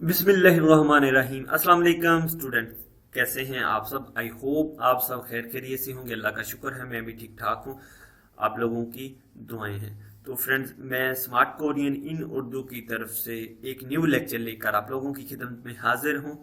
बिस्मिल्लाहिर्रहमानिर्रहीम। अस्सलाम वालेकुम स्टूडेंट, कैसे हैं आप सब? आई होप आप सब खैर खैरियत से होंगे। अल्लाह का शुक्र है मैं भी ठीक ठाक हूँ। आप लोगों की दुआएं हैं। तो फ्रेंड्स, मैं स्मार्ट कोरियन इन उर्दू की तरफ से एक न्यू लेक्चर लेकर आप लोगों की खिदमत में हाजिर हूँ।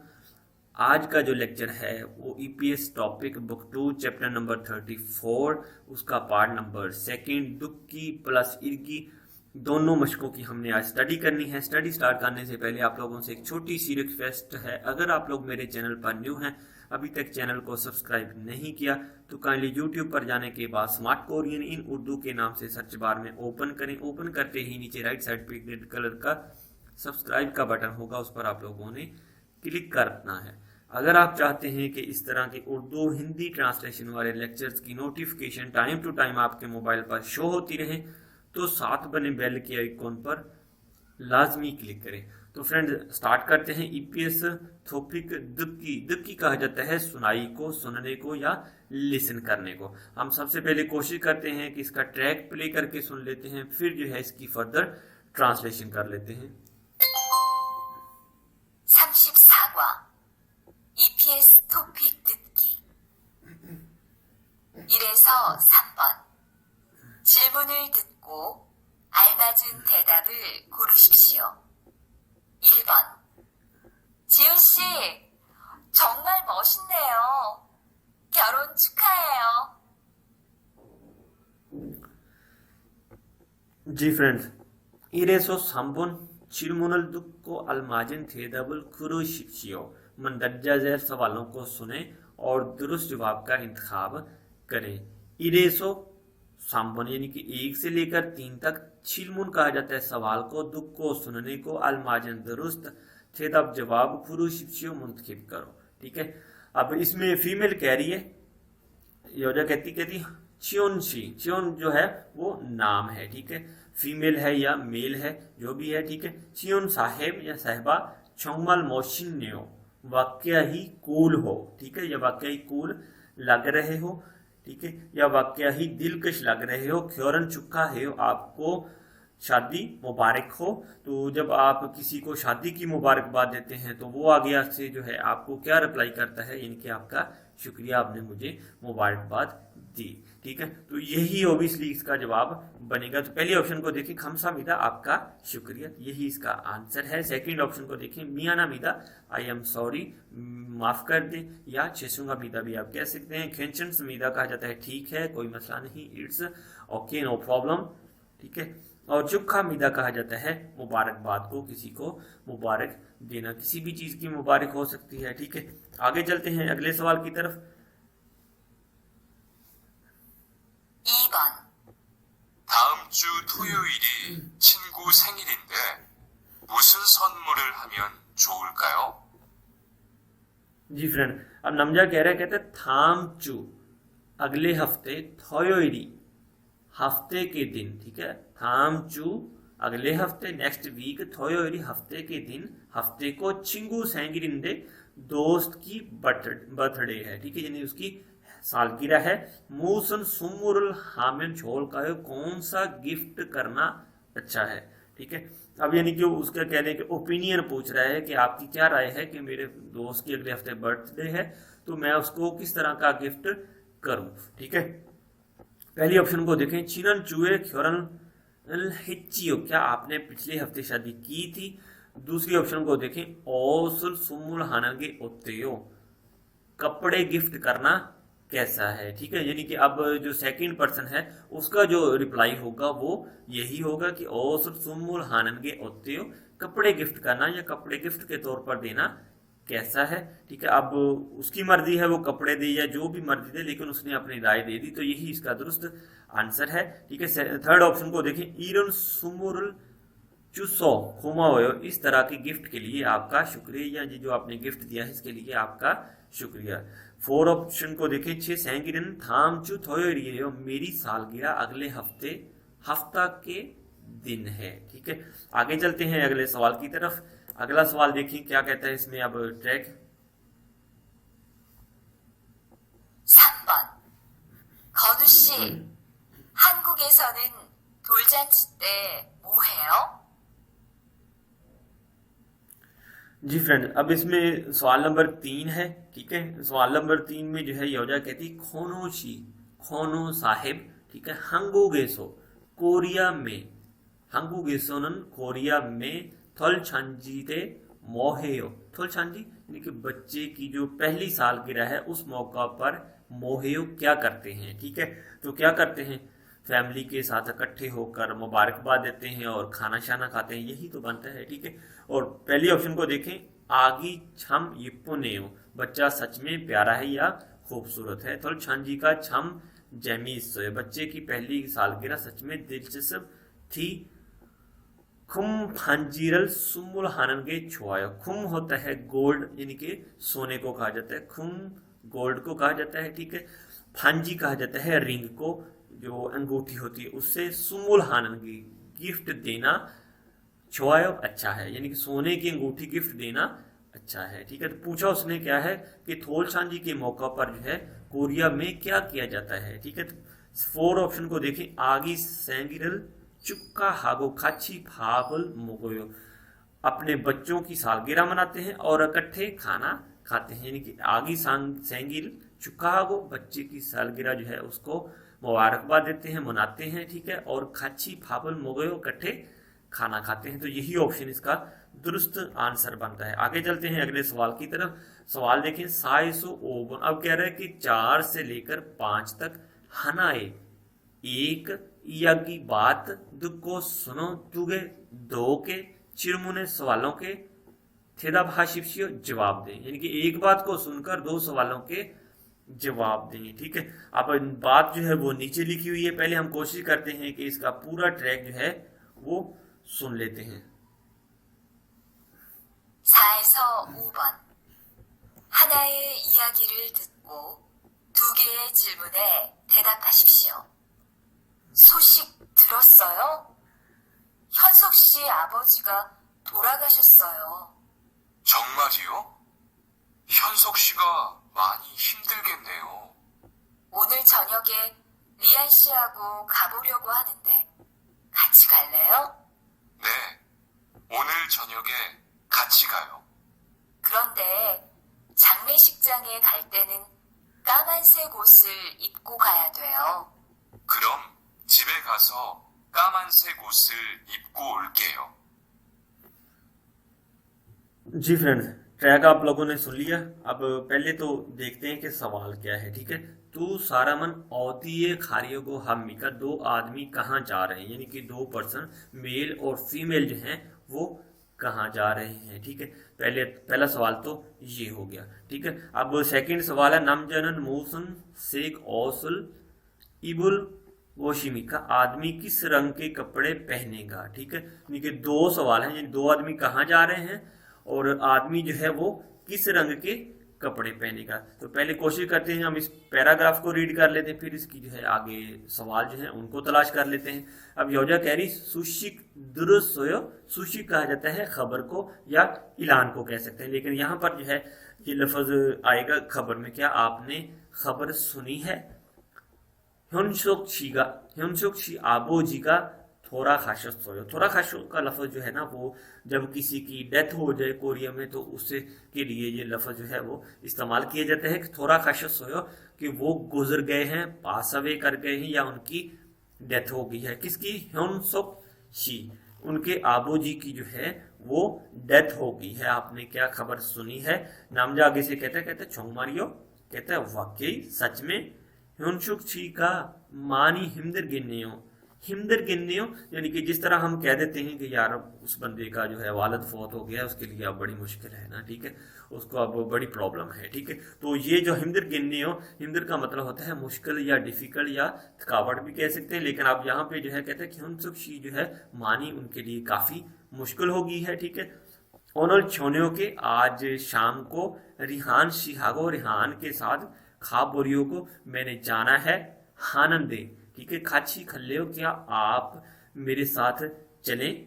आज का जो लेक्चर है वो EPS topic book 2 chapter number 34, उसका पार्ट नंबर सेकंड, दुक्की प्लस इर्गी, दोनों मशकों की हमने आज स्टडी करनी है। स्टडी स्टार्ट करने से पहले आप लोगों से एक छोटी सी रिक्वेस्ट है, अगर आप लोग मेरे चैनल पर न्यू हैं, अभी तक चैनल को सब्सक्राइब नहीं किया, तो काइंडली यूट्यूब पर जाने के बाद स्मार्ट कोरियन इन उर्दू के नाम से सर्च बार में ओपन करें। ओपन करते ही नीचे राइट साइड पे रेड कलर का सब्सक्राइब का बटन होगा, उस पर आप लोगों ने क्लिक करना है। अगर आप चाहते हैं कि इस तरह के उर्दू हिंदी ट्रांसलेशन वाले लेक्चर्स की नोटिफिकेशन टाइम टू टाइम आपके मोबाइल पर शो होती रहे, तो साथ बने बेल के आइकॉन पर लाजमी क्लिक करें। तो फ्रेंड्स, स्टार्ट करते हैं। ईपीएस थोपिक दुक्की। दुक्की कहा जाता है सुनाई को, सुनने को या लिसन करने को। हम सबसे पहले कोशिश करते हैं कि इसका ट्रैक प्ले करके सुन लेते हैं, फिर जो है इसकी फर्दर ट्रांसलेशन कर लेते हैं। 34과 EPS 토픽 듣기 1에서 3번 질문을 듣고 알맞은 대답을 고르십시오. 1번 지훈씨, 정말 멋있네요. 결혼 축하해요. जी फ्रेंड्स, 1에서 3번 질문을 듣고 알맞은 대답을 고르십시오। मंदरजा झैल सवालों को सुने और दुरुस्त जवाब का इंतखाब करें। 1에서 3번 यानी कि 1 से लेकर 3 तक छिलमुन कहा जाता है सवाल को, दुख को, सुनने को, अलमाजन दुरुस्त, छेदब जवाब, खुरुशिप्शियो मुंतखब करो। ठीक है, अब इसमें फीमेल कह रही है, योजा कहती कहती चियोनशी। चियोन जो है वो नाम है, ठीक है, फीमेल है या मेल है जो भी है, ठीक है। चियोन साहेब या साहिबा, चौमल मोशिन्यो, वाक्य ही कूल हो, ठीक है, या वाक्य ही कूल लग रहे हो, ठीक है, या वाक्य ही दिलकश लग रहे हो। ख्योरन चुका है, आपको शादी मुबारक हो। तो जब आप किसी को शादी की मुबारकबाद देते हैं तो वो आगे से जो है आपको क्या रिप्लाई करता है, यानी कि आपका शुक्रिया, आपने मुझे मुबारकबाद दी। ठीक है, तो यही ओबियसली इसका जवाब बनेगा। तो पहले ऑप्शन को देखें, खमसामीदा, आपका शुक्रिया, यही इसका आंसर है। सेकंड ऑप्शन को देखें, मियाना मीदा, आई एम सॉरी, माफ कर दे, या छेसुंगा मीदा भी आप कह सकते हैं। खेंचन मीदा कहा जाता है ठीक है, कोई मसला नहीं, इट्स ओके, नो प्रॉब्लम, ठीक है। और चुखा मीदा कहा जाता है मुबारकबाद को, किसी को मुबारक देना, किसी भी चीज की मुबारक हो सकती है। ठीक है, आगे चलते हैं अगले सवाल की तरफ। 2번 다음 주 토요일이 친구 생일인데 무슨 선물을 하면 좋을까요? जी फ्रेंड, अब नमजा कह रहा है, कहते थाम चू, अगले हफ्ते, थोयोरी, हफ्ते के दिन, ठीक है, थाम चू अगले हफ्ते, नेक्स्ट वीक, थोयोरी हफ्ते के दिन, हफ्ते को, चिंगू सैंगिरिंदे दोस्त की बर्थडे है, ठीक है, यानी उसकी सालगिरह है। मूसन सुमुरुल हामिन छोल का है, कौन सा गिफ्ट करना अच्छा है, ठीक है। अब यानी कि उसका कह रहे हैं कि ओपिनियन पूछ रहा है कि आपकी क्या राय है कि मेरे दोस्त की अगले हफ्ते बर्थडे है, तो मैं उसको किस तरह का गिफ्ट करूं, ठीक है। पहली ऑप्शन को देखें, चिनन चूहे ख्योरन हिच्चियो, क्या आपने पिछले हफ्ते शादी की थी। दूसरी ऑप्शन को देखें, ओसुल सुमुल हानगे ओत्तेयो, कपड़े गिफ्ट करना कैसा है, ठीक है, यानी कि अब जो सेकंड पर्सन है उसका जो रिप्लाई होगा वो यही होगा कि ओसुल सुमुल हानगे ओत्तेयो, कपड़े गिफ्ट करना या कपड़े गिफ्ट के तौर पर देना कैसा है, ठीक है। अब उसकी मर्जी है वो कपड़े दे या जो भी मर्जी दे, लेकिन उसने अपनी राय दे दी, तो यही इसका दुरुस्त आंसर है, ठीक है। थर्ड ऑप्शन को देखें, ईरन सुमुरुल चुसो खुमाओ, इस तरह के गिफ्ट के लिए आपका शुक्रिया, या जो आपने गिफ्ट दिया है इसके लिए आपका शुक्रिया। फोर ऑप्शन को देखें, छे सैंगिरन थाम चु थोयो, मेरी सालगिरह अगले हफ्ते, हफ्ता के दिन है, ठीक है। आगे चलते हैं अगले सवाल की तरफ। अगला सवाल देखिए क्या कहता है इसमें, अब ट्रैक 3번 건우씨, 한국에서는 돌잔치 때 뭐 해요? जी फ्रेंड, अब इसमें सवाल नंबर 3 है। ठीक है, सवाल नंबर 3 में जो है योजा कहती खोनोशी, खोनो साहेब, ठीक है, हंगोगेसो कोरिया में, हंगोगेसोनन कोरिया में थोल छांजीते मोहेयो, थोल छांजी यानी कि बच्चे की जो पहली सालगिरह है उस मौका पर मोहेयो क्या करते हैं। ठीक है, तो क्या करते हैं, फैमिली के साथ इकट्ठे होकर मुबारकबाद देते हैं और खाना शाना खाते हैं, यही तो बनता है। ठीक है, और पहली ऑप्शन को देखें, आगी छम yippne요, बच्चा सच में प्यारा है या खूबसूरत है। तो छांजी का छम जेमिस, बच्चे की पहली सालगिरह सच में दिलचस्प थी। खुम फांजीरल सुमुल हाननगे छुआयो, खुम होता है गोल्ड यानी कि सोने को कहा जाता है, खुम गोल्ड को कहा जाता है। ठीक है, फांजी कहा जाता है रिंग को, जो अंगूठी होती है उससे, सुमुल हाननगी गिफ्ट देना, छुआयो अच्छा है यानी कि सोने की अंगूठी गिफ्ट देना अच्छा है। ठीक है, तो पूछा उसने क्या है कि थोल छांजी के मौका पर जो है कोरिया में क्या किया जाता है। ठीक है, तो 4 ऑप्शन को देखें, आगी सेंगिरल चुक्का हागो खाची फाबल मोगोयो, अपने बच्चों की सालगिरह मनाते हैं और इकट्ठे खाना खाते हैं, यानी कि आगी सेंगिल चुक्का हागो, बच्चे की सालगिरह जो है उसको मुबारकबाद देते हैं, मनाते हैं। ठीक है, और खाची फाबल मोगोयो, इकट्ठे खाना खाते हैं। तो यही ऑप्शन इसका दुरुस्त आंसर बनता है। आगे चलते हैं अगले सवाल की तरफ। सवाल देखें, साइसो ओबन, अब कह रहा है कि 4 से लेकर 5 तक हनाए एक या की बात दुको सुनो तुगे दो के चिरमुने सवालों के थेदा भाषिप्सियो जवाब दें, यानी कि एक बात को सुनकर 2 सवालों के जवाब दें। ठीक है, अब बात जो है वो नीचे लिखी हुई है, पहले हम कोशिश करते हैं कि इसका पूरा ट्रैक जो है वो सुन लेते हैं। 4에서 5번. 하나의 이야기를 듣고 2개의 질문에 대답하십시오. 소식 들었어요? 현석 씨 아버지가 돌아가셨어요. 정말이요? 현석 씨가 많이 힘들겠네요. 오늘 저녁에 리안 씨하고 가보려고 하는데 같이 갈래요? 네, 오늘 저녁에 같이 가요. 그런데 장례식장에 갈 때는 까만색 옷을 입고 가야 돼요. 그럼 집에 가서 까만색 옷을 입고 올게요. जी फ्रेंड्स, ट्रैक आप लोगों ने सुन लिया। अब पहले तो देखते हैं कि सवाल क्या है। ठीक है, तू सारा मन औदीय खारियों को हम मिलकर 2 आदमी कहाँ जा रहे हैं, यानी कि 2 पर्सन मेल और फीमेल जो हैं वो कहाँ जा रहे हैं। ठीक है, पहला सवाल तो ये हो गया। ठीक है, अब सेकंड सवाल है, नामजनन मोसन शेख औसल इबुल वोशिमी का आदमी किस रंग के कपड़े पहनेगा। ठीक है, यानी कि 2 सवाल हैं, यानी 2 आदमी कहाँ जा रहे हैं और आदमी जो है वो किस रंग के कपड़े पहनेगा। तो पहले कोशिश करते हैं हम इस पैराग्राफ को रीड कर लेते हैं, फिर इसकी जो है आगे सवाल जो है उनको तलाश कर लेते हैं। अब योजा कह रही सुशिक दुरुसोयो, सुशिक कहा जाता है खबर को या ऐलान को कह सकते हैं, लेकिन यहाँ पर जो है ये लफ्ज आएगा खबर में, क्या आपने खबर सुनी है। ह्योनसोक आबोजी का थोड़ा खाशो सोयो, थोड़ा खाशो का लफ्ज जो है ना वो जब किसी की डेथ हो जाए कोरिया में तो उससे के लिए ये लफ्ज जो है वो इस्तेमाल किए जाते हैं कि थोड़ा खाशो सोयो, कि वो गुजर गए हैं, पास अवे कर गए हैं या उनकी डेथ हो गई है। किसकी, ह्योनसोक शी, उनके आबोजी की जो है वो डेथ हो गई है, आपने क्या खबर सुनी है। नामजा आगे से कहते छोंगमारियो, कहते हैं वाकई सच में। ह्योनसुक शी का मानी हिमदर गिन्नेयो, हिमदर गिन्नेयो यानी कि जिस तरह हम कह देते हैं कि यार उस बंदे का जो है वालिद फौत हो गया, उसके लिए अब बड़ी मुश्किल है ना। ठीक है, उसको अब बड़ी प्रॉब्लम है। ठीक है, तो ये जो हिमदर गिन्नेयो, हिमदर का मतलब होता है मुश्किल या डिफिकल्ट या थकावट भी कह सकते हैं, लेकिन अब यहाँ पे जो है कहते हैं कि ह्योनसुक शी जो है मानी उनके लिए काफी मुश्किल हो गई है। ठीक है, ओनल छोनियो के आज शाम को रिहान शिहागो, रिहान के साथ खाबोरियो को मैंने जाना है। हानंदे, ठीक है, खाची खल्लेओ, क्या आप मेरे साथ चलें,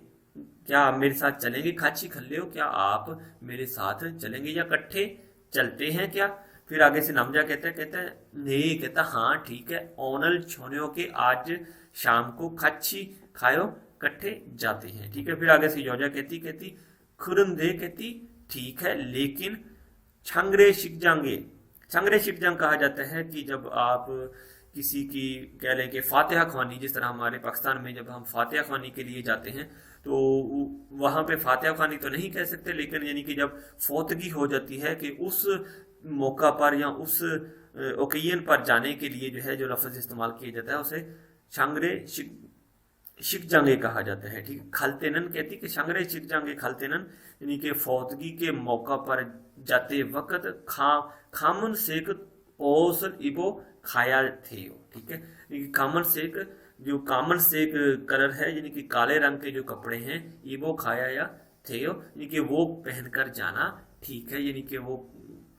क्या आप मेरे साथ चलेंगे। खाची खल्लेओ, क्या आप मेरे साथ चलेंगे या इकट्ठे चलते हैं क्या। फिर आगे से नामजा कहते हैं ने, कहता हाँ ठीक है। ओनल छोनियो के आज शाम को खाची खायो, इकट्ठे जाते हैं। ठीक है, फिर आगे से योजा कहती खुरंदे, कहती ठीक है, लेकिन छंगरे शिकजांगे, छंगरे शिकजांग कहा जाता है कि जब आप किसी की कह लें कि फातिहा ख्वानी, जिस तरह हमारे पाकिस्तान में जब हम फातिहा ख्वानी के लिए जाते हैं तो वहां पे फातिहा ख्वानी तो नहीं कह सकते, लेकिन यानी कि जब फौतगी हो जाती है कि उस मौका पर या उस ओकेजन पर जाने के लिए जो है जो लफ्ज इस्तेमाल किया जाता है उसे छंगरे शिकजांगे कहा जाता है। ठीक, खलतेनन कहती कि शंगरे शिकजांगे खलतेनन, यानी कि फौतगी के मौका पर जाते वक्त खामन सेक ओसल इबो खाया थे। ठीक है, कामन सेक, जो कामन सेक कलर है यानी कि काले रंग के जो कपड़े हैं, इबो खाया या थे, यानी कि वो पहनकर जाना ठीक है, यानी कि वो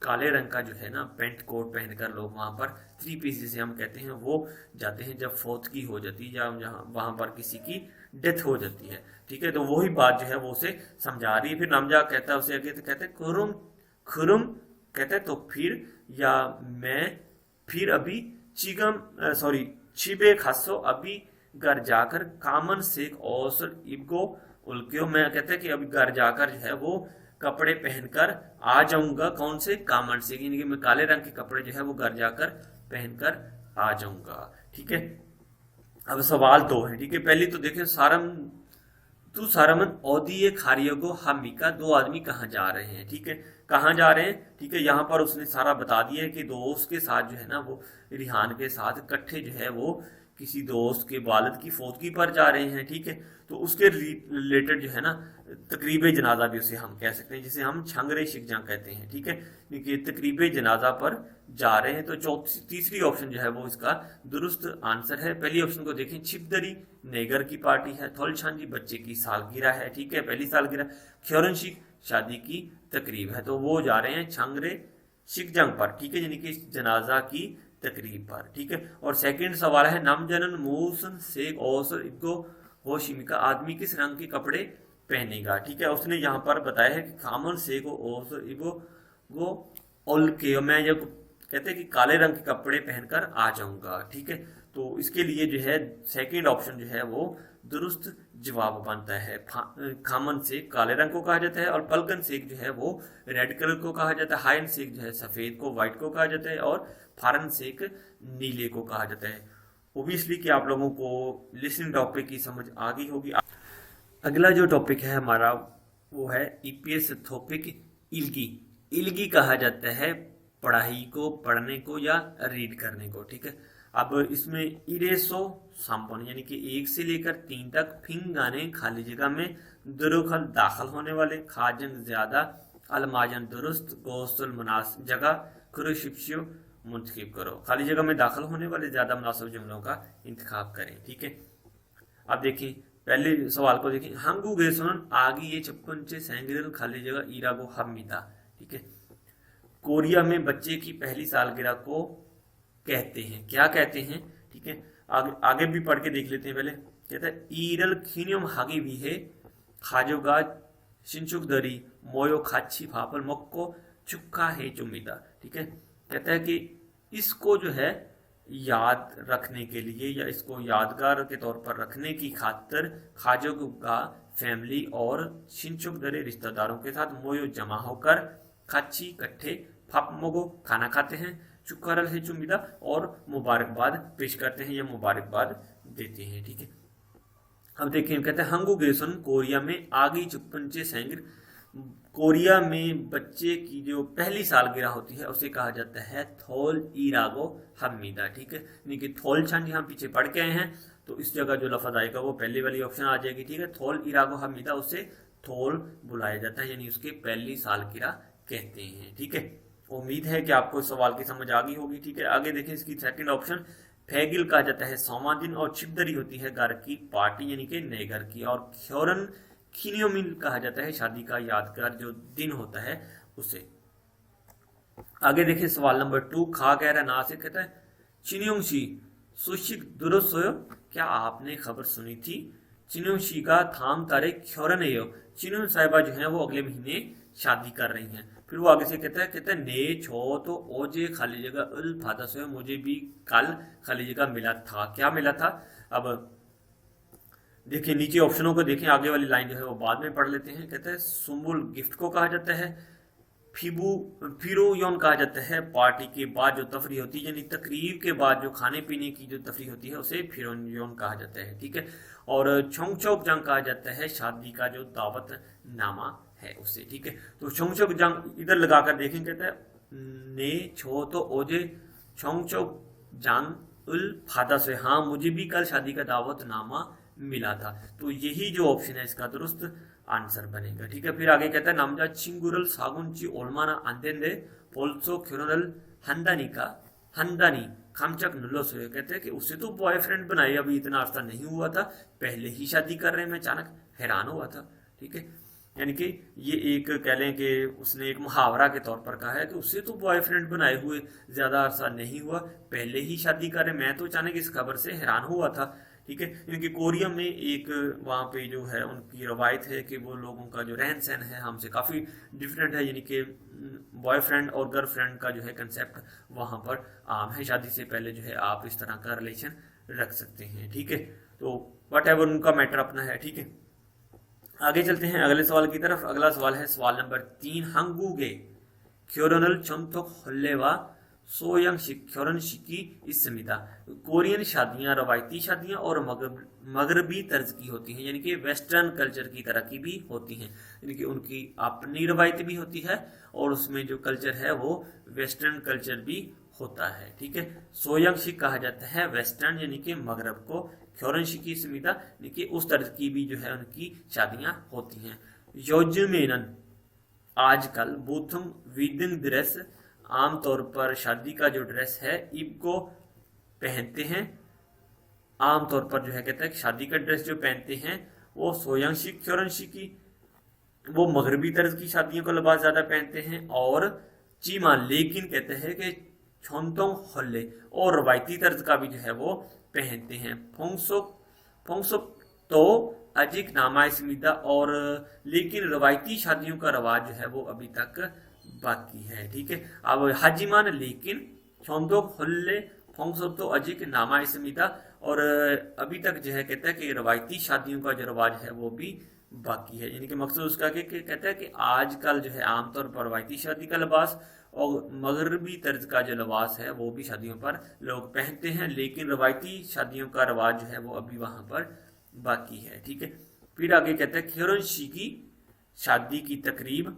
काले रंग का जो है ना पेंट कोट पहनकर लोग वहां पर थ्री पीस जिसे हम कहते हैं वो जाते हैं जब फौतगी हो जाती है या जहाँ वहां पर किसी की डेथ हो जाती है। ठीक है, तो वही बात जो है वो उसे समझा रही है। फिर नमजा कहता है उसे आगे, तो कहते हैं खुरुम, खुरुम कहते हैं तो फिर, या मैं फिर अभी चिगम सॉरी छिबे खासो अभी घर जाकर कामन सेक औसर इबको उल्क्यो, मैं कहते हैं कि अभी घर जाकर जो है वो कपड़े पहनकर आ जाऊंगा। कौन से? कामन से, यानी कि मैं काले रंग के कपड़े जो है वो घर जाकर पहनकर आ जाऊंगा। ठीक है, अब सवाल 2 है। ठीक है, पहली तो देखें सारम तू सारमन ओदिये खारियोगो हमिका, 2 आदमी कहाँ जा रहे हैं। ठीक है, कहाँ जा रहे हैं? ठीक है, यहाँ पर उसने सारा बता दिया है कि दोस्त के साथ जो है ना वो रिहान के साथ इकट्ठे जो है वो किसी दोस्त के वालिद की फौतगी पर जा रहे हैं। ठीक है, तो उसके रिलेटेड जो है ना तकरीब जनाजा भी उसे हम कह सकते हैं, जिसे हम छंगरे शिकजां कहते हैं। ठीक है, क्योंकि तकरीब जनाजा पर जा रहे हैं। तो तीसरी ऑप्शन जो है वो इसका दुरुस्त आंसर है। पहली ऑप्शन को देखें, छिपदरी नेगर की पार्टी है, थोलछांजी बच्चे की सालगिरह है। ठीक है, पहली सालगिरह, ख्योरनशिक शादी की तकरीब है, तो वो जा रहे हैं छंगरे शिकजंग पर। ठीक है, यानी कि जनाजा की तकरीब पर। ठीक है, और सेकंड सवाल है, नामजनन मूसन शेख औसर इको होशिमिका, आदमी किस रंग के कपड़े पहनेगा। ठीक है, उसने यहाँ पर बताया है कि खामन शेख औसर इको वो ओलके, मैं जब कहते हैं कि काले रंग के कपड़े पहनकर आ जाऊंगा। ठीक है, तो इसके लिए जो है सेकंड ऑप्शन जो है वो दुरुस्त जवाब बनता है। खामन सेक काले रंग को कहा जाता है और पलकन सेक जो है वो रेड कलर को कहा जाता है, हाइन सेक जो है सफेद को व्हाइट को कहा जाता है और फारन सेक नीले को कहा जाता है। ओबियसली कि आप लोगों को लिसनिंग टॉपिक की समझ आ गई होगी। अगला जो टॉपिक है हमारा वो है ईपीएस टॉपिक इल्गी। इल्गी कहा जाता है पढ़ाई को, पढ़ने को या रीड करने को। ठीक है, अब इसमें इरेसो सांपन यानी कि 1 से लेकर 3 तक, फिंग गाने खाली जगह में, दुरुखल दाखिल होने वाले, खाजन ज्यादा, अलमाजन दुरुस्त, गोसल मुनास जगह, कुरुशिप्शियो मुंतखब करो। खाली जगह में दाखिल होने वाले ज्यादा मुनासिब जुमलों का इंतखाब करें। ठीक है, अब देखिए पहले सवाल को देखिए, हंगू गेसोन आगे ये चप्पनचे सैंगरल खाली जगह ईरागो हमिता। ठीक है, कोरिया में बच्चे की पहली सालगिरह को कहते हैं, क्या कहते हैं? ठीक है, आगे भी पढ़ के देख लेते हैं। पहले कहता है ईरल खीनियम हागी भी है, खाजोगा शिनचुक दरी मोयो खाची फापल मक्को चुक्का है चुमिता। ठीक है, कहता है कि इसको जो है याद रखने के लिए या इसको यादगार के तौर पर रखने की खातिर खाजोगा फैमिली और शिनचुक दरे रिश्तेदारों के साथ मोयो जमा होकर खाची इकट्ठे फापमोगो खाना खाते हैं, चुकरल है चुमिदा और मुबारकबाद पेश करते हैं या मुबारकबाद देते हैं। ठीक है, अब देखिए कहते हैं हंगू गेसन कोरिया में आगी चुप्पनचे सैंगर, कोरिया में बच्चे की जो पहली सालगिरह होती है उसे कहा जाता है थोल इरागो हमीदा। ठीक है, यानी कि थोल छान हम पीछे पढ़ के आए हैं तो इस जगह जो लफ्ज आएगा वो पहली वाली ऑप्शन आ जाएगी। ठीक है, थोल इरागो हमीदा उसे थोल बुलाया जाता है, यानी उसके पहली सालगिरह कहते हैं। ठीक है, उम्मीद है कि आपको सवाल की समझ आ गई होगी। ठीक है, आगे देखें इसकी सेकंड ऑप्शन, फैगिल कहा जाता है सोमा दिन और छिपदरी होती है घर की पार्टी यानी कि नए घर की, और ख्योरन खिनियोमिन कहा जाता है शादी का यादगार जो दिन होता है उसे। आगे देखिए सवाल नंबर 2, खा कह रहा ना से कहता है चिन्योंगशी सुशिक दुरुस्त हो, क्या आपने खबर सुनी थी? चिन्योंगशी का थाम तारे ख्योरन है, चिन्यों साहिबा जो है वो अगले महीने शादी कर रही हैं। फिर वो आगे से कहता है ने छो तो ओजे खाली जगह उल फादा से, मुझे भी कल खाली जगह मिला था। क्या मिला था? अब देखिए नीचे ऑप्शनों को देखें, आगे वाली लाइन जो है वो बाद में पढ़ लेते हैं। कहते हैं सुम्बुल गिफ्ट को कहा जाता है, फिबू फिरोयन कहा जाता है पार्टी के बाद जो तफरी होती है, यानी तकरीब के बाद जो खाने पीने की जो तफरी होती है उसे फिरोयन कहा जाता है, ठीक है। और छोंगचोक जंग कहा जाता है शादी का जो दावत नामा है उसे, ठीक है। तो छोंगचोक जंग इधर लगाकर देखें, कहता है ने छो तो ओजे छोंगचोक जंग उल फादा से, हाँ मुझे भी कल शादी का दावत नामा मिला था। तो यही जो ऑप्शन है इसका दुरुस्त आंसर बनेगा, ठीक है। फिर आगे कहता है नामजा चिंगुरल सागुनची ओलमाना अंदेंदे पोल्सो ख्योरल हंदानी हंदानी खामचक नुलोसो, कहते हैं कि उसे तो बॉयफ्रेंड बनाए अभी इतना अर्सा नहीं हुआ था, पहले ही शादी कर रहे हैं, मैं अचानक हैरान हुआ था, ठीक है। यानी कि ये एक कह लें कि उसने एक मुहावरा के तौर पर कहा है कि उससे तो बॉयफ्रेंड बनाए हुए ज्यादा अरसा नहीं हुआ, पहले ही शादी कर रहे, मैं तो अचानक इस खबर से हैरान हुआ था, ठीक है। इनके कोरियम में एक वहाँ पे जो है उनकी रवायत है कि वो लोगों का जो रहन सहन है हमसे काफ़ी डिफरेंट है, यानी कि बॉयफ्रेंड और गर्लफ्रेंड का जो है कंसेप्ट वहाँ पर आम है, शादी से पहले जो है आप इस तरह का रिलेशन रख सकते हैं, ठीक है। तो वट एवर उनका मैटर अपना है, ठीक है। आगे चलते हैं अगले सवाल की तरफ। अगला सवाल है सवाल नंबर 3, हंगूगे क्योरनल चमतोक हल्लेवा सोयंग शिकी इसमिता। कोरियन शादियां रवायती शादियां और मगरबी तर्ज की होती हैं, यानी कि वेस्टर्न कल्चर की तरह की भी होती हैं, यानी कि उनकी अपनी रवायत भी होती है और उसमें जो कल्चर है वो वेस्टर्न कल्चर भी होता है, ठीक है। सोयंग शिक कहा जाता है वेस्टर्न यानी कि मगरब को, ख्योरन शिकी इसमिता यानी कि उस तर्ज की भी जो है उनकी शादियां होती हैं। योजमेनन आजकल बूथम वीडिंग ड्रेस, आमतौर पर शादी का जो ड्रेस है ईब को पहनते हैं, आमतौर पर जो है कहते हैं शादी का ड्रेस जो पहनते हैं वो सोयंशी क्योरंशी की वो मगरबी तर्ज की शादियों का लिबास ज्यादा पहनते हैं। और चीमा लेकिन कहते हैं कि छोंतोंग हल्ले और रवायती तर्ज का भी जो है वो पहनते हैं। फोंगसुक तो अजिक नामा इसमिदा, और लेकिन रवायती शादियों का रवाज जो है वो अभी तक बाकी है, ठीक है। अब हाजिमान लेकिन छोंदोक हल्ले फोंगसुक तो अजिक नामा इसमिदा, और अभी तक जो है कहता है कि रवायती शादियों का जो रवाज है वो भी बाकी है, यानी कि मकसद उसका कि कहता है कि आजकल जो है आमतौर पर रवायती शादी का लिबास और मगरबी तर्ज का जो लिबास है वो भी शादियों पर लोग पहनते हैं, लेकिन रवायती शादियों का रवाज जो है वो अभी वहां पर बाकी है, ठीक है। फिर आगे कहते हैं ख्योरंशी की शादी की तकरीब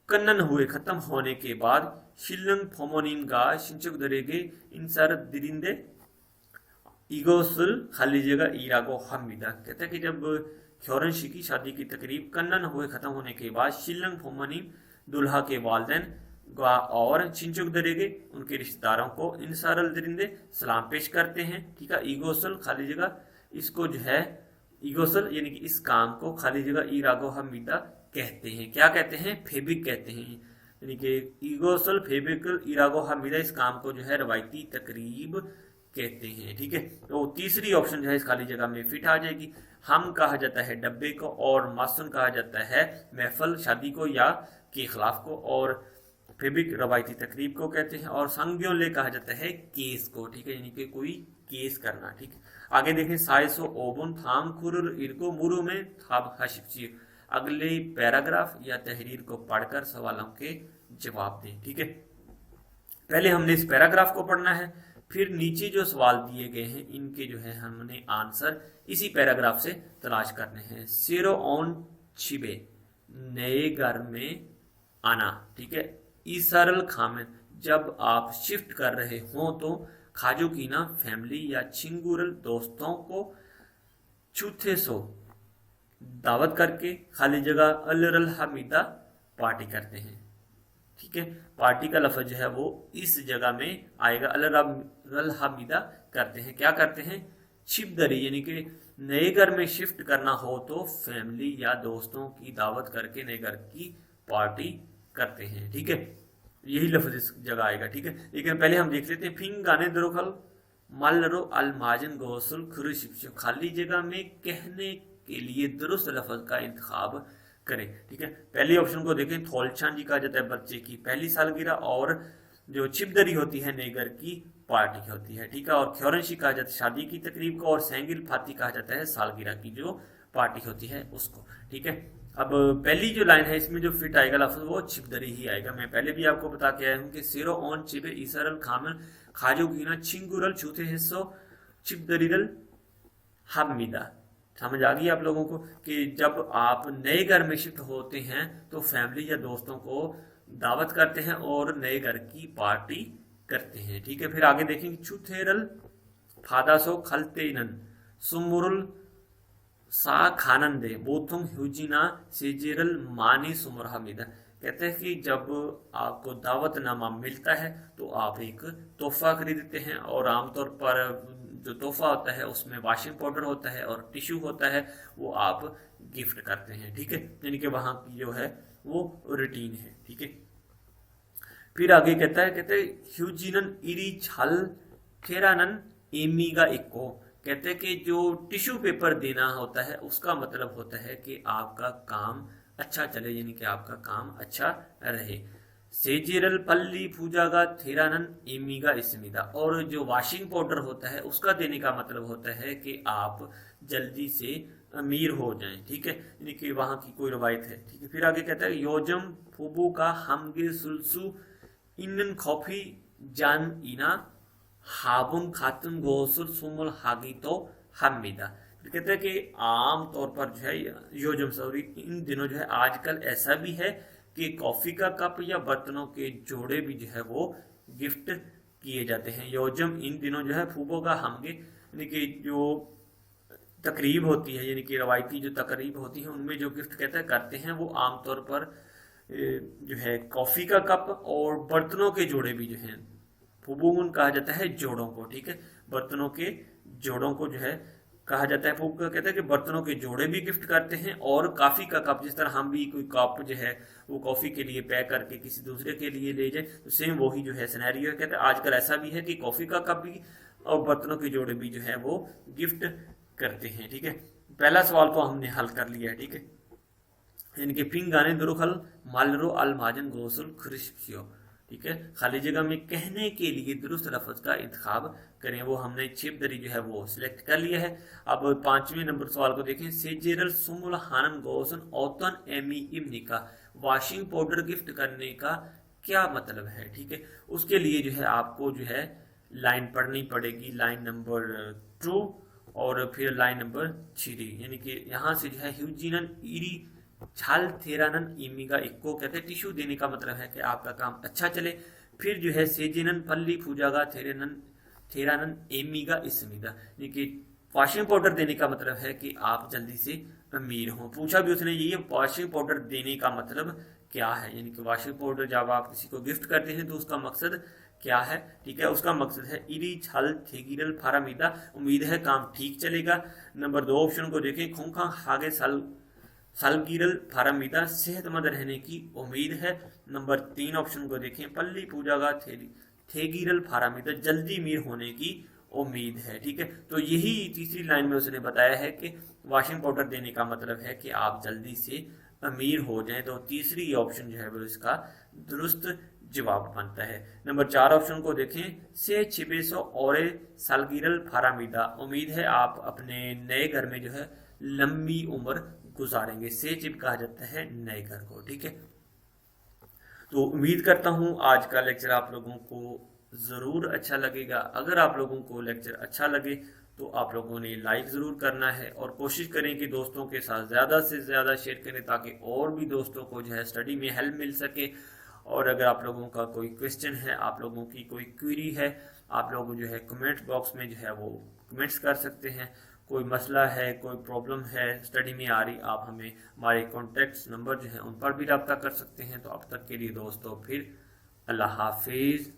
कन्नन हुए खत्म होने के बाद शिल्लंग फोमोनिम गा शिंचुक दरेगे इंसार दिरिंदे ईगोसुल खाली जगह ईरागो हमीदा, कहते हैं कि जब ख्योरंशी की शादी की तकरीब कन्नन हुए खत्म होने के बाद शिल्लंग फोमोनिम दुल्हा के वालदैन और चिंचुक दरेगे उनके रिश्तेदारों को इंसारल दरिंदे सलाम पेश करते हैं, ठीक है। ईगोसल खाली जगह, इसको जो है ईगोसल यानी कि इस काम को खाली जगह ईरागो हमीदा कहते हैं, क्या कहते हैं, फेबिक कहते हैं, यानी कि ईगोसल फेबिकल ईरागो हमीदा इस काम को जो है रवायती तकरीब कहते हैं, ठीक है। तो तीसरी ऑप्शन जो है इस खाली जगह में फिट आ जाएगी। हम कहा जाता है डब्बे को और मासून कहा जाता है महफल शादी को या के खिलाफ को, और फेबिक रवायती तकरीब को कहते हैं, और संग्योले कहा जाता है केस को, ठीक है, यानी कि कोई केस करना, ठीक है। आगे देखें साइसो ओबुन थाम खुरुर इरको मुरु में थाब हशिपची, अगले पैराग्राफ या तहरीर को पढ़कर सवालों के जवाब दें, ठीक है। पहले हमने इस पैराग्राफ को पढ़ना है, फिर नीचे जो सवाल दिए गए हैं इनके जो है हमने आंसर इसी पैराग्राफ से तलाश करने हैं। सिरो ऑन छिबे नए घर में आना, ठीक है। इसरल खामेन जब आप शिफ्ट कर रहे हो तो खाजो की ना फैमिली या छिंगुरल दोस्तों को चूथे सो दावत करके खाली जगह अलरल हमीदा पार्टी करते हैं, ठीक है। पार्टी का लफ्ज जो है वो इस जगह में आएगा, अलरल हमीदा करते हैं, क्या करते हैं, छिपदरी यानी कि नए घर में शिफ्ट करना हो तो फैमिली या दोस्तों की दावत करके नए घर की पार्टी करते हैं, ठीक है। यही लफ्ज इस जगह आएगा, ठीक है। लेकिन पहले हम देख लेते हैं फिंग गाने दरोखल मलरो अलमाजन गोसल खुरुशिप, खाली जगह में कहने के लिए दुरुस्त लफ्ज का इंतखाब करें, ठीक है। पहले ऑप्शन को देखें, थोलछान जी कहा जाता है बच्चे की पहली सालगिरह, और जो छिपदरी होती है नए घर की पार्टी होती है, ठीक है। और ख्योरंशी कहा जाता है शादी की तकरीब को, और सेंगिल फाती कहा जाता है सालगिरह की जो पार्टी होती है उसको, ठीक है। अब पहली जो लाइन है इसमें जो फिट आएगा लफ्ज वो छिपदरी ही आएगा। मैं पहले भी आपको बता के आया हूँ कि सिरो ऑन चिबे इसरल खामन खाजो गिना छिंगुरल छूते हिस्सो छिपदरीरल हमीदा। समझ आ गई आप लोगों को कि जब आप नए घर में शिफ्ट होते हैं तो फैमिली या दोस्तों को दावत करते हैं और नए घर की पार्टी करते हैं, ठीक है। फिर आगे देखेंगे छुथेरल फादासो खलतेनन सुमुरुल सा खानंदे बोथुम ह्यूजिना सेजेरल मानी सुमर हमीदा। कहते हैं कि जब आपको दावतनामा मिलता है तो आप एक तोहफा खरीदते हैं और आमतौर पर जो तोहफा होता है उसमें वॉशिंग पाउडर होता है और टिश्यू होता है, वो आप गिफ्ट करते हैं, ठीक है। यानी कि वहां की जो है वो रूटीन है, ठीक है। फिर आगे कहते हैं ह्यूजिनन इरी छल थेरानन एमीगा इको। कहते हैं कि जो टिश्यू पेपर देना होता है उसका मतलब होता है कि आपका काम अच्छा चले, यानी कि आपका काम अच्छा रहे। सेजेरल पल्ली पूजागा थेरानन एमीगा इसमीदा। और जो वॉशिंग पाउडर होता है उसका देने का मतलब होता है कि आप जल्दी से अमीर हो जाएं, ठीक है, यानी कि वहां की कोई रवायत है, ठीक है। फिर आगे कहता है योजम फुबू का हमगे सुलसु इनन कॉफी जान इना हाबुन खातुन गोसुल सुमुल हागी तो हमीदा। कहते हैं कि आम तौर पर जो है योजम सॉरी इन दिनों जो है आजकल ऐसा भी है कि कॉफी का कप या बर्तनों के जोड़े भी जो है वो गिफ्ट किए जाते हैं। योजम इन दिनों जो है फूबों का हमगे, यानी कि जो तकरीब होती है, यानी कि रवायती जो तकरीब होती है उनमें जो गिफ्ट कहते हैं करते हैं वो आमतौर पर जो है कॉफी का कप और बर्तनों के जोड़े भी जो हैं फुबुन कहा जाता है जोड़ों को, ठीक है। बर्तनों के जोड़ों को जो है कहा जाता है फूब। कहते हैं कि बर्तनों के जोड़े भी गिफ्ट करते हैं और कॉफी का कप, जिस तरह हम भी कोई कप जो है वो कॉफी के लिए पैक करके किसी दूसरे के लिए ले जाए तो सेम वही जो है सिनेरियो है। कहते हैं आजकल ऐसा भी है कि कॉफी का कप भी और बर्तनों के जोड़े भी जो है वो गिफ्ट करते हैं, ठीक है। पहला सवाल तो हमने हल कर लिया है, ठीक है। यानी फिंग गाने दुरुखल मालरो अल माजन गोसुल खुरिशियो, ठीक है। खाली जगह में कहने के लिए दुरुस्त लफ्ज का इंतखाब करें, वो हमने छिपदरी जो है वो सिलेक्ट कर लिया है। अब 5वें नंबर सवाल को देखें। सेजेरल सुमुल हानन गोसन औतन एमी इमनिका। वॉशिंग पाउडर गिफ्ट करने का क्या मतलब है, ठीक है। उसके लिए जो है आपको जो है लाइन पढ़नी पड़ेगी, लाइन नंबर 2 और फिर लाइन नंबर 3, यानी कि यहाँ से जो है ह्यूजिनन इरी छाल थेरानन इमीगा इक्को। कहते हैं टिश्यू देने का मतलब है कि आपका काम अच्छा चले। फिर जो है सेजिनन पल्ली पूजागा थेरानन एमीगा इसमीदा, यानी कि वॉशिंग पाउडर देने का मतलब है कि आप जल्दी से अमीर हो। पूछा भी उसने यही वॉशिंग पाउडर देने का मतलब क्या है, यानी कि वॉशिंग पाउडर जब आप किसी को गिफ्ट करते हैं तो उसका मकसद क्या है, ठीक है। उसका मकसद है इरी छल थेगिरल फारामीदा, उम्मीद है काम ठीक चलेगा। नंबर 2 ऑप्शन को देखें। खोखा हागे सालगिरल फारामीदा, सेहतमंद रहने की उम्मीद है। नंबर 3 ऑप्शन को देखें। पल्ली पूजागा थेगिरल फारामीदा, जल्दी अमीर होने की उम्मीद है, ठीक है। तो यही तीसरी लाइन में उसने बताया है कि वॉशिंग पाउडर देने का मतलब है कि आप जल्दी से अमीर हो जाएं, तो तीसरी ऑप्शन जो है वो इसका दुरुस्त जवाब बनता है। नंबर 4 ऑप्शन को देखें। से 600 और सालगिरल फारामीदा, उम्मीद है आप अपने नए घर में जो है लंबी उम्र गुजारेंगे। से चिप कहा जाता है नए घर को, ठीक है। तो उम्मीद करता हूं आज का लेक्चर आप लोगों को जरूर अच्छा लगेगा। अगर आप लोगों को लेक्चर अच्छा लगे तो आप लोगों ने लाइक ज़रूर करना है और कोशिश करें कि दोस्तों के साथ ज़्यादा से ज़्यादा शेयर करें ताकि और भी दोस्तों को जो है स्टडी में हेल्प मिल सके। और अगर आप लोगों का कोई क्वेश्चन है, आप लोगों की कोई क्वेरी है, आप लोग जो है कमेंट बॉक्स में जो है वो कमेंट्स कर सकते हैं। कोई मसला है, कोई प्रॉब्लम है स्टडी में आ रही, आप हमें हमारे कॉन्टैक्ट नंबर जो है उन पर भी रब्ता कर सकते हैं। तो अब तक के लिए दोस्तों फिर अल्लाह हाफिज़।